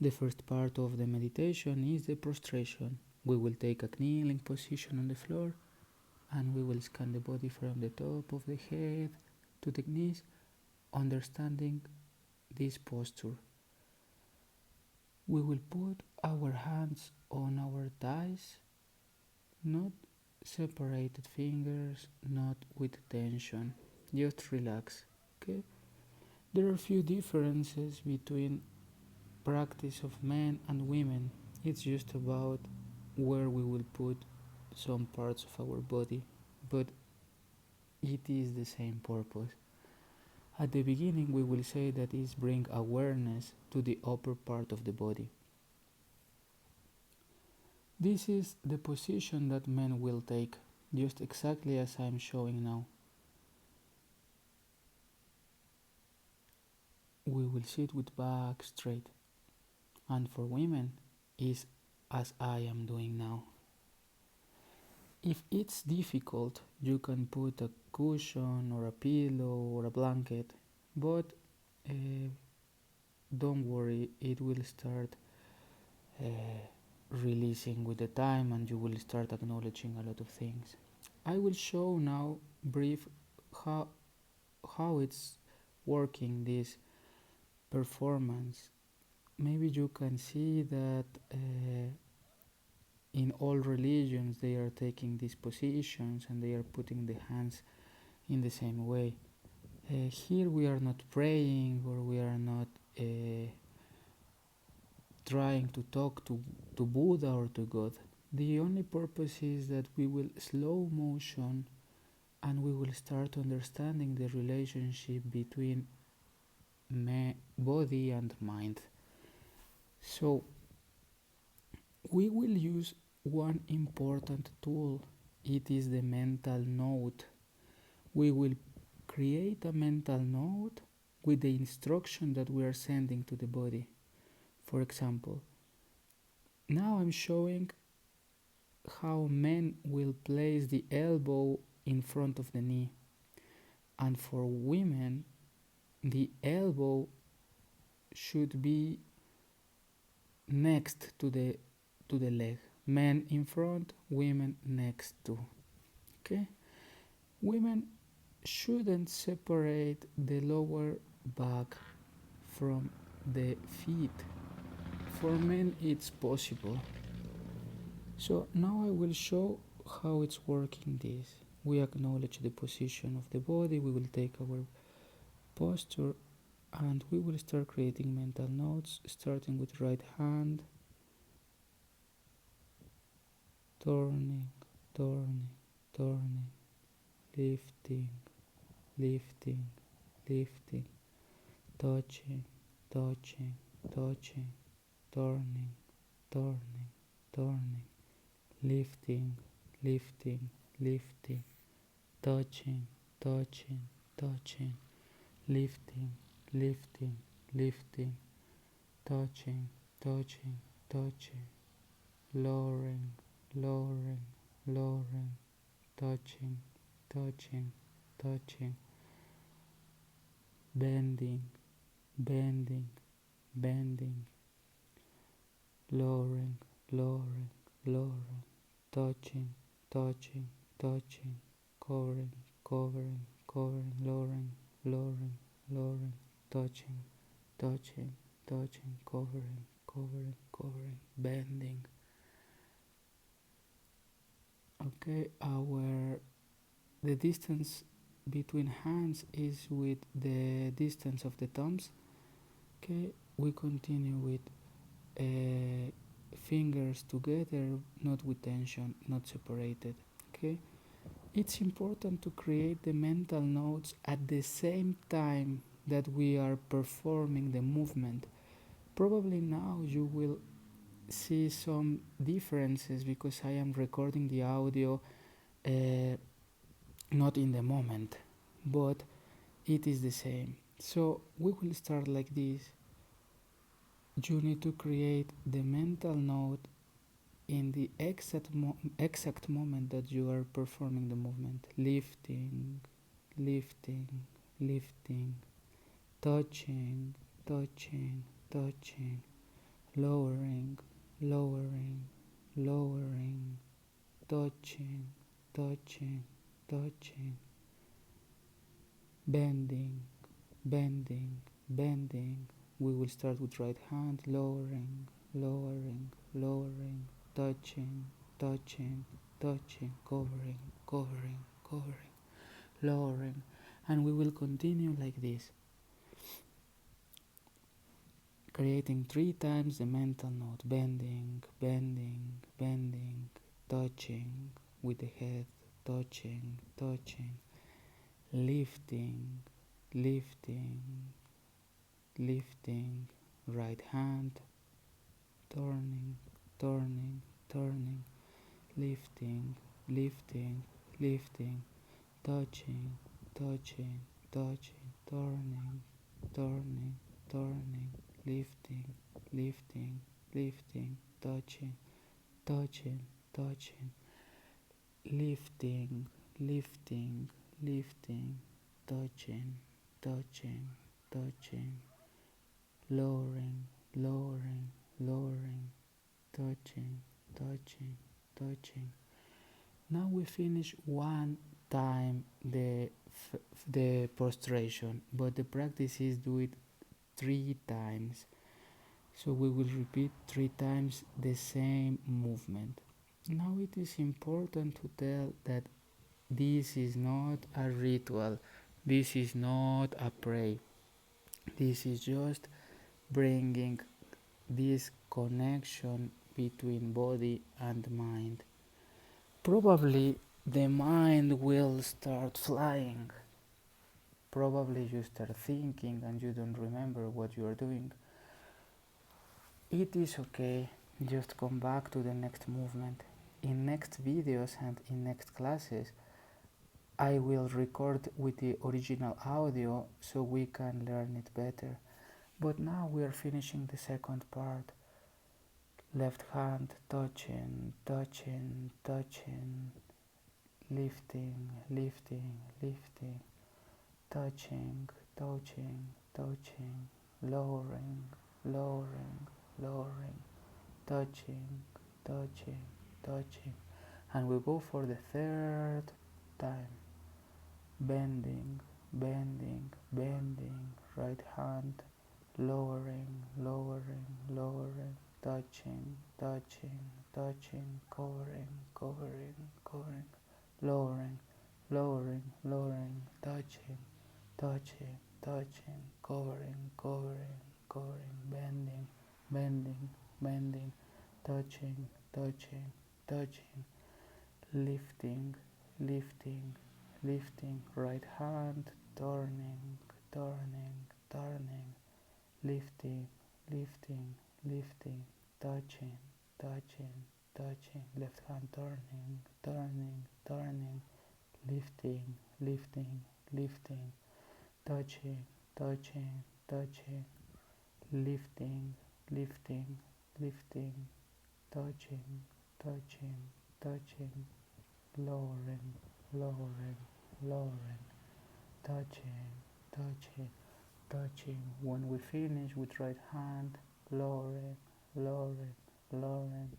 The first part of the meditation is the prostration. We will take a kneeling position on the floor and we will scan the body from the top of the head to the knees, understanding this posture. We will put our hands on our thighs, not separated fingers, not with tension, just relax. Okay? There are a few differences between practice of men and women. It's just about where we will put some parts of our body, but it is the same purpose. At the beginning we will say that is bring awareness to the upper part of the body. This is the position that men will take, just exactly as I'm showing now. We will sit with back straight, and for women is as I am doing now. If it's difficult, you can put a cushion or a pillow or a blanket, but don't worry, it will start releasing with the time and you will start acknowledging a lot of things. I will show now brief how it's working, this performance. Maybe you can see that in all religions they are taking these positions and they are putting the hands in the same way. Here we are not praying or we are not trying to talk to Buddha or to God. The only purpose is that we will slow motion and we will start understanding the relationship between body and mind. So we will use one important tool. It is the mental note. We will create a mental note with the instruction that we are sending to the body. For example, now I'm showing how men will place the elbow in front of the knee, and for women the elbow should be next to the leg. Men in front, women next to. Okay? Women shouldn't separate the lower back from the feet. For men it's possible. So now I will show how it's working this. We acknowledge the position of the body, we will take our posture and we will start creating mental notes, starting with right hand, turning, turning, turning, lifting, lifting, lifting, touching, touching, touching, turning, turning, turning, lifting, lifting, lifting, touching, touching, touching, lifting, lifting, lifting, touching, touching, touching, lowering, lowering, lowering, touching, touching, touching, bending, bending, bending, lowering, lowering, lowering, touching, touching, touching, covering, covering, covering, lowering, lowering, lowering, touching, touching, touching, covering, covering, covering, bending. Okay, the distance between hands is with the distance of the thumbs. Okay, we continue with fingers together, not with tension, not separated. Okay, it's important to create the mental notes at the same time that we are performing the movement. Probably now you will see some differences because I am recording the audio not in the moment, but it is the same. So we will start like this. You need to create the mental note in the exact moment that you are performing the movement. Lifting, lifting, lifting, touching, touching, touching, lowering, lowering, lowering, touching, touching, touching, bending, bending, bending. We will start with right hand, lowering, lowering, lowering, touching, touching, touching, covering, covering, covering, lowering, and we will continue like this, creating 3 times the mental note, bending, bending, bending, touching with the head, touching, touching, lifting, lifting, lifting, right hand, turning, turning, turning, lifting, lifting, lifting, touching, touching, touching, turning, turning, turning, lifting, lifting, lifting, touching, touching, touching, lifting, lifting, lifting, touching, touching, touching, lowering, lowering, lowering, touching, touching, touching. Now we finish 1 time the prostration, but the practice is do it 3 times. So we will repeat 3 times the same movement. Now it is important to tell that this is not a ritual, this is not a prayer, this is just bringing this connection between body and mind. Probably the mind will start flying. Probably you start thinking and you don't remember what you are doing. It is okay, just come back to the next movement. In next videos and in next classes, I will record with the original audio so we can learn it better. But now we are finishing the second part. Left hand touching, touching, touching, lifting, lifting, lifting, touching, touching, touching, lowering, lowering, lowering, touching, touching, touching. And we go for the third time. Bending, bending, bending, right hand, lowering, lowering, lowering, touching, touching, touching, covering, covering, covering, lowering, lowering, lowering, touching, touching, touching, covering, covering, covering, bending, bending, bending, touching, touching, touching, lifting, lifting, lifting, right hand, turning, turning, turning, lifting, lifting, lifting, touching, touching, touching, left hand turning, turning, turning, lifting, lifting, lifting, touching, touching, touching, lifting, lifting, lifting, touching, touching, touching, lowering, lowering, lowering, touching, touching, touching. When we finish with right hand, lowering, lowering, lowering,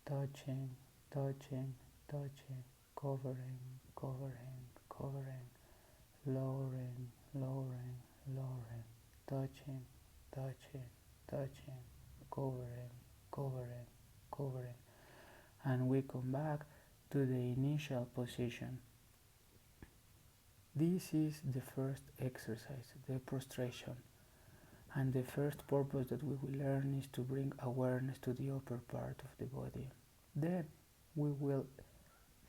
touching, touching, touching, covering, covering, covering, lowering, lowering, lowering, touching, touching, touching, covering, covering, covering. And we come back to the initial position. This is the first exercise, the prostration. And the first purpose that we will learn is to bring awareness to the upper part of the body. Then we will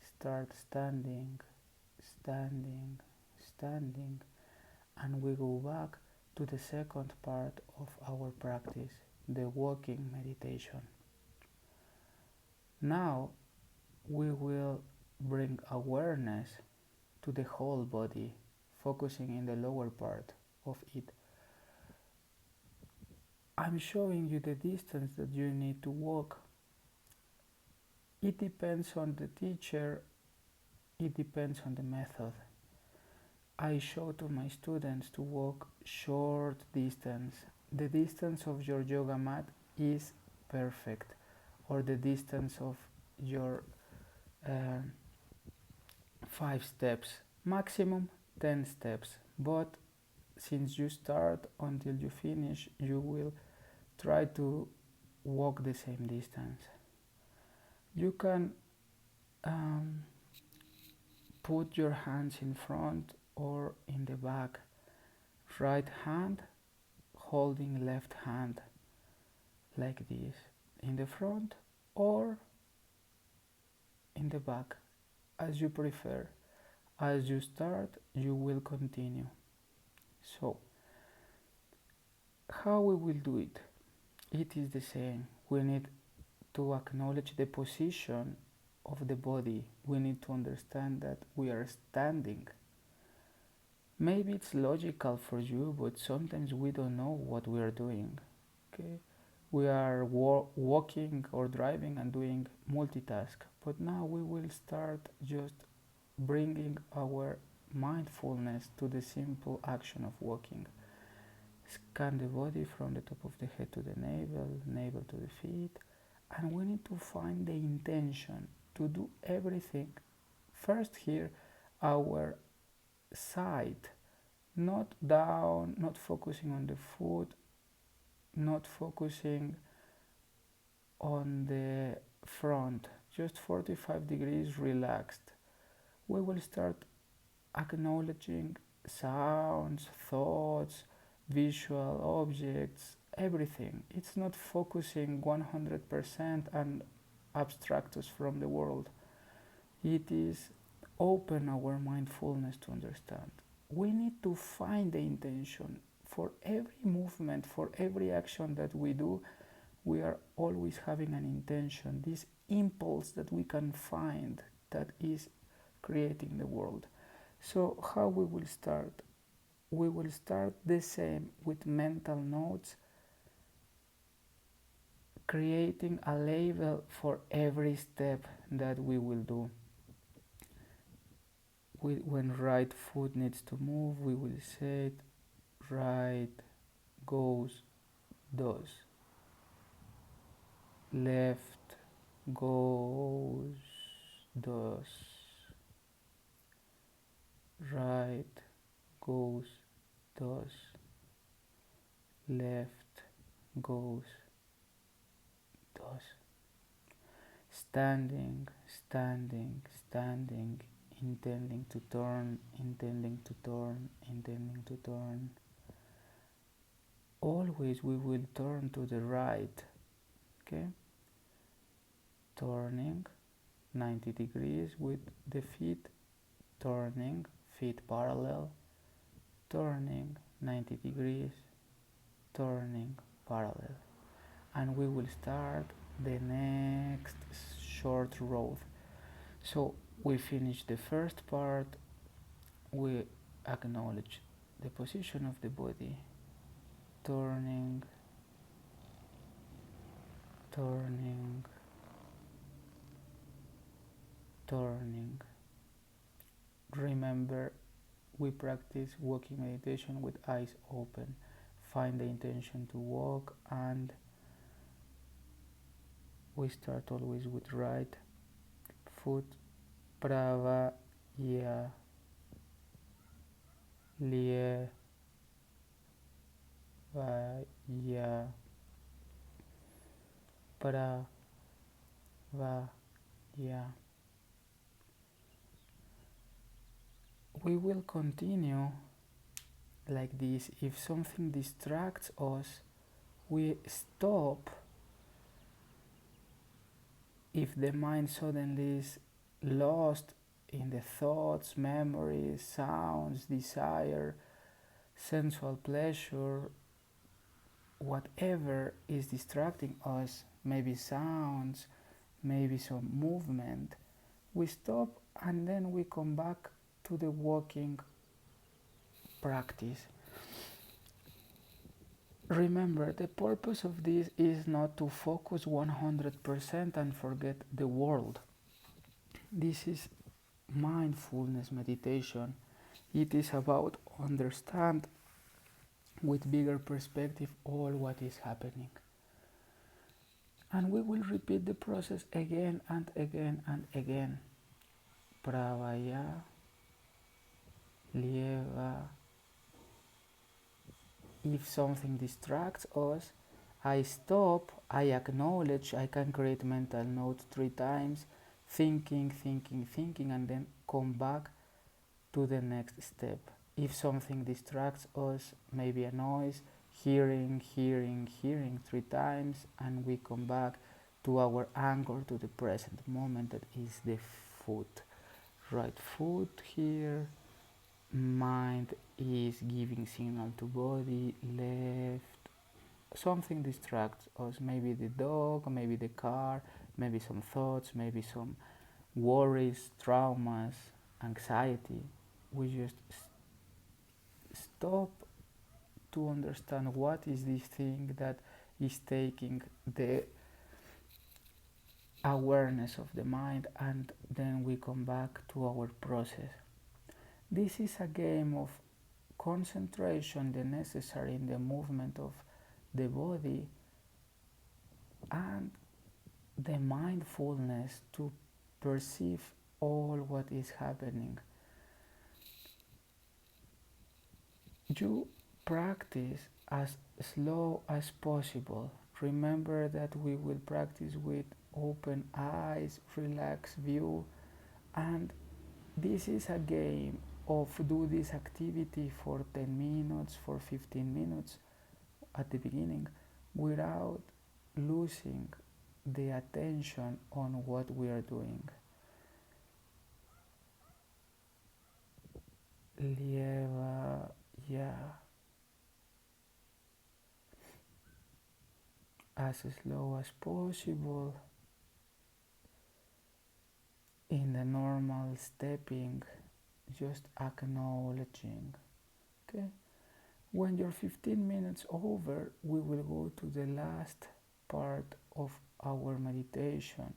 start standing, standing, standing, and we go back to the second part of our practice, the walking meditation. Now we will bring awareness to the whole body, focusing in the lower part of it. I'm showing you the distance that you need to walk. It depends on the teacher, it depends on the method. I show to my students to walk short distance. The distance of your yoga mat is perfect, or the distance of your 5 steps, maximum 10 steps, but since you start until you finish, you will try to walk the same distance. You can put your hands in front or in the back, right hand holding left hand like this, in the front or in the back, as you prefer. As you start, you will continue. So, how we will do it? It is the same. We need to acknowledge the position of the body. We need to understand that we are standing. Maybe it's logical for you, but sometimes we don't know what we are doing. Okay? We are walking or driving and doing multitask. But now we will start just bringing our mindfulness to the simple action of walking. Scan the body from the top of the head to the navel to the feet, and we need to find the intention to do everything. First here, our side, not down, not focusing on the foot, not focusing on the front, just 45 degrees relaxed. We will start acknowledging sounds, thoughts, visual objects, everything. It's not focusing 100% and abstract us from the world. It is open our mindfulness to understand. We need to find the intention. For every movement, for every action that we do, we are always having an intention, this impulse that we can find that is creating the world. So how we will start? We will start the same with mental notes, creating a label for every step that we will do. When right foot needs to move, we will say it, right goes, does. Left goes, does. Right goes, does. Left goes, does. Standing, standing, standing, intending to turn, intending to turn, intending to turn. Always we will turn to the right, okay? Turning 90 degrees with the feet, turning, feet parallel, turning 90 degrees, turning parallel. And we will start the next short road. So we finish the first part, we acknowledge the position of the body, turning, turning, turning. Remember, we practice walking meditation with eyes open. Find the intention to walk, and we start always with right foot, prava, ya, lie, va, ya, pra, va, ya. We will continue like this. If something distracts us, we stop. If the mind suddenly is lost in the thoughts, memories, sounds, desire, sensual pleasure, whatever is distracting us, maybe sounds, maybe some movement, we stop and then we come back to the walking practice. Remember, the purpose of this is not to focus 100% and forget the world. This is mindfulness meditation. It is about understand with bigger perspective all what is happening. And we will repeat the process again and again and again. Pravaya, Lieva. If something distracts us, I stop, I acknowledge, I can create mental notes 3 times, thinking, and then come back to the next step. If something distracts us, maybe a noise, hearing 3 times, and we come back to our anchor, to the present moment, that is the foot. Right foot here, mind is giving signal to body, left. Something distracts us, maybe the dog, maybe the car, maybe some thoughts, maybe some worries, traumas, anxiety. We just stop to understand what is this thing that is taking the awareness of the mind, and then we come back to our process. This is a game of concentration, the necessary in the movement of the body, and the mindfulness to perceive all what is happening. You practice as slow as possible. Remember that we will practice with open eyes, relaxed view, and this is a game of do this activity for 10 minutes, for 15 minutes at the beginning, without losing the attention on what we are doing. Lieva, yeah. As slow as possible, in the normal stepping, just acknowledging. Okay? When you're 15 minutes over, we will go to the last part of our meditation,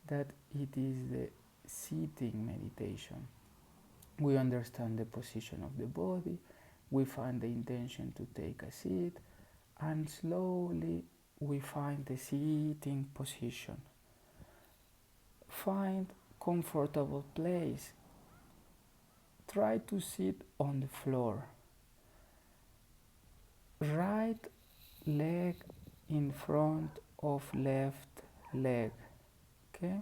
that it is the sitting meditation. We understand the position of the body, we find the intention to take a seat, and slowly we find the sitting position. Find comfortable place. Try to sit on the floor. Right leg in front of left leg. Okay?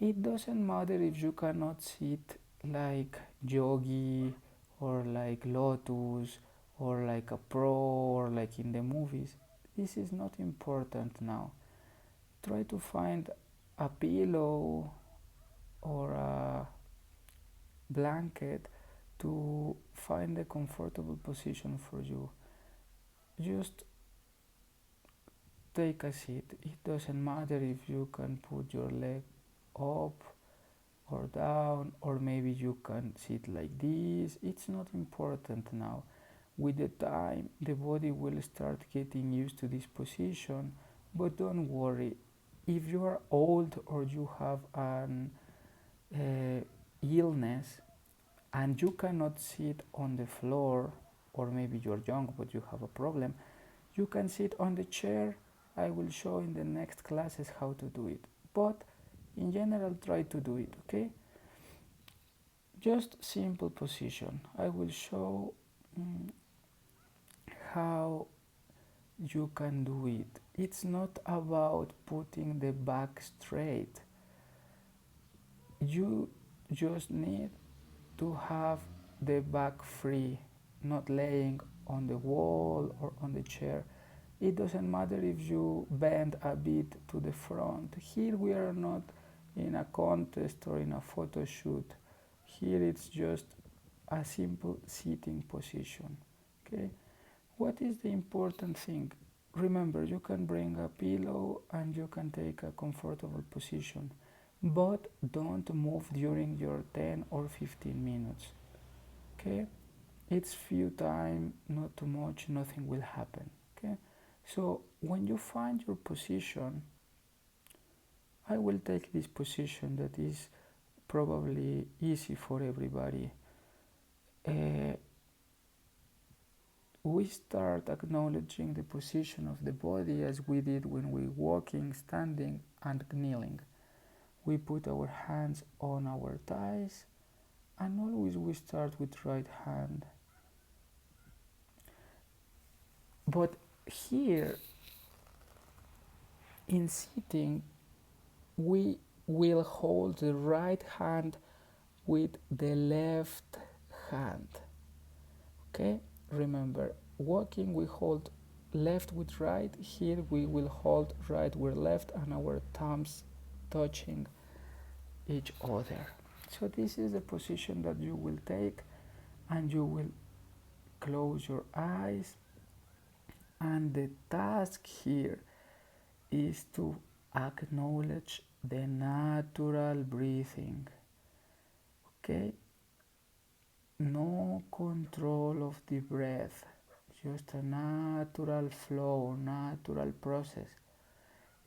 It doesn't matter if you cannot sit like yogi or like lotus or like a pro or like in the movies. This is not important now. Try to find a pillow or a blanket to find a comfortable position for you. Just take a seat. It doesn't matter if you can put your leg up or down, or maybe you can sit like this. It's not important now. With the time, the body will start getting used to this position, but don't worry. If you are old or you have an illness and you cannot sit on the floor, or maybe you're young but you have a problem, you can sit on the chair. I will show in the next classes how to do it, but in general try to do it, okay? Just simple position. I will show how you can do it. It's not about putting the back straight. You just need to have the back free, not laying on the wall or on the chair. It doesn't matter if you bend a bit to the front. Here we are not in a contest or in a photo shoot. Here it's just a simple sitting position. Okay? What is the important thing? Remember, you can bring a pillow and you can take a comfortable position, but don't move during your 10 or 15 minutes. Okay? It's few time, not too much, nothing will happen. Okay? So when you find your position, I will take this position that is probably easy for everybody. we start acknowledging the position of the body as we did when we walking, standing, and kneeling. We put our hands on our thighs, and always we start with right hand. But here in sitting, we will hold the right hand with the left hand. Okay? Remember, walking we hold left with right. Here we will hold right with left and our thumbs touching each other. So this is the position that you will take, and you will close your eyes, and the task here is to acknowledge the natural breathing. Okay? No control of the breath, just a natural flow, natural process.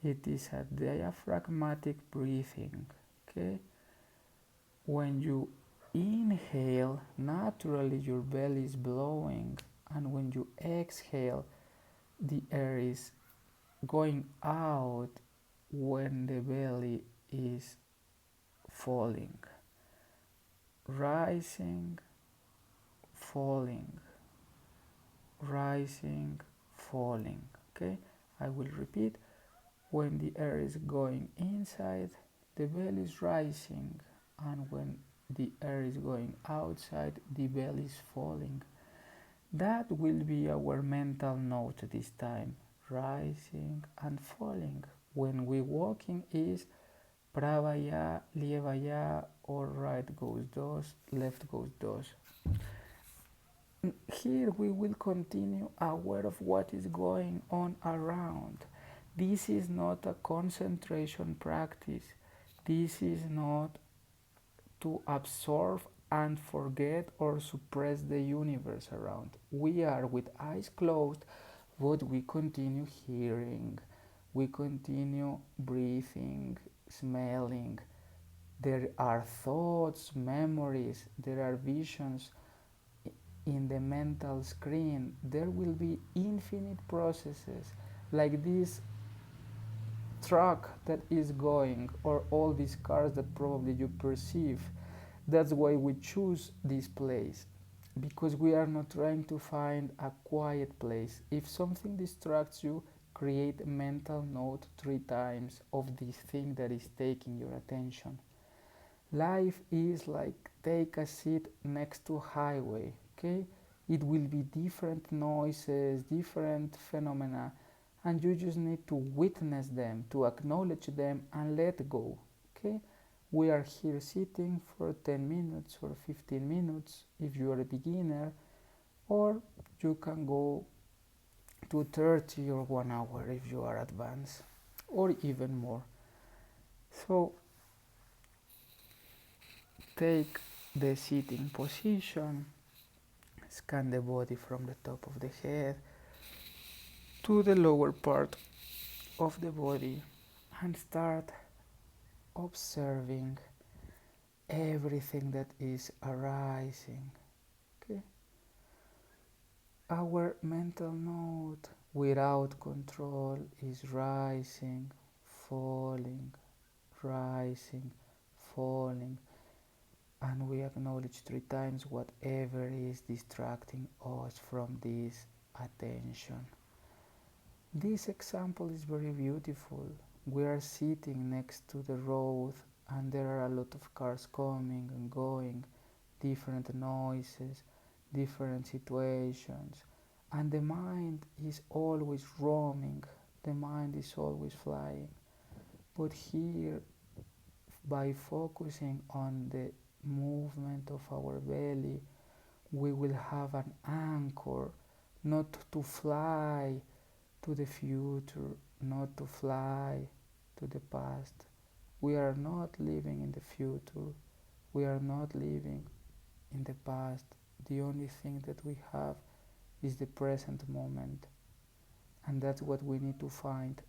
It is a diaphragmatic breathing. Okay? When you inhale, naturally your belly is blowing, and when you exhale, the air is going out when the belly is falling. Rising, falling, rising, falling. Okay, I will repeat. When the air is going inside, the belly is rising, and when the air is going outside, the belly is falling. That will be our mental note this time, rising and falling. When we walking is pravaya, levaya, or right goes dos, left goes dos. Here we will continue aware of what is going on around. This is not a concentration practice. This is not to absorb and forget or suppress the universe around. We are with eyes closed, but we continue hearing, we continue breathing, smelling. There are thoughts, memories, there are visions in the mental screen. There will be infinite processes like this truck that is going, or all these cars that probably you perceive. That's why we choose this place, because we are not trying to find a quiet place. If something distracts you, create a mental note 3 times of this thing that is taking your attention. Life is like take a seat next to a highway. Okay, it will be different noises, different phenomena, and you just need to witness them, to acknowledge them, and let go. Okay, we are here sitting for 10 minutes or 15 minutes if you are a beginner, or you can go to 30 or 1 hour if you are advanced, or even more. So take the sitting position, scan the body from the top of the head to the lower part of the body, and start observing everything that is arising. Okay? Our mental note without control is rising, falling, rising, falling, and we acknowledge 3 times whatever is distracting us from this attention. This example is very beautiful. We are sitting next to the road, and there are a lot of cars coming and going, different noises, different situations, and the mind is always roaming, the mind is always flying. But here, by focusing on the movement of our belly, we will have an anchor, not to fly to the future, not to fly to the past. We are not living in the future, we are not living in the past. The only thing that we have is the present moment, and that's what we need to find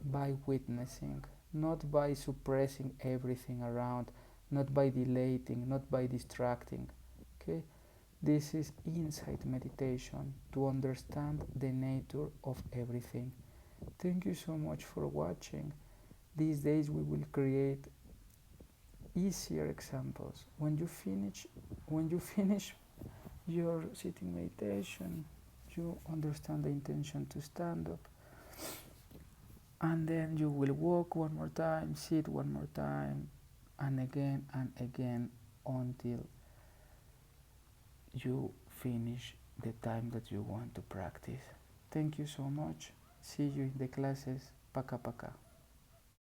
by witnessing, not by suppressing everything around, not by dilating, not by distracting. Okay, This is insight meditation to understand the nature of everything. Thank you so much for watching. These days we will create easier examples. When you finish your sitting meditation, you understand the intention to stand up, and then you will walk one more time, sit one more time, and again until you finish the time that you want to practice. Thank you so much. See you in the classes. Paka paka.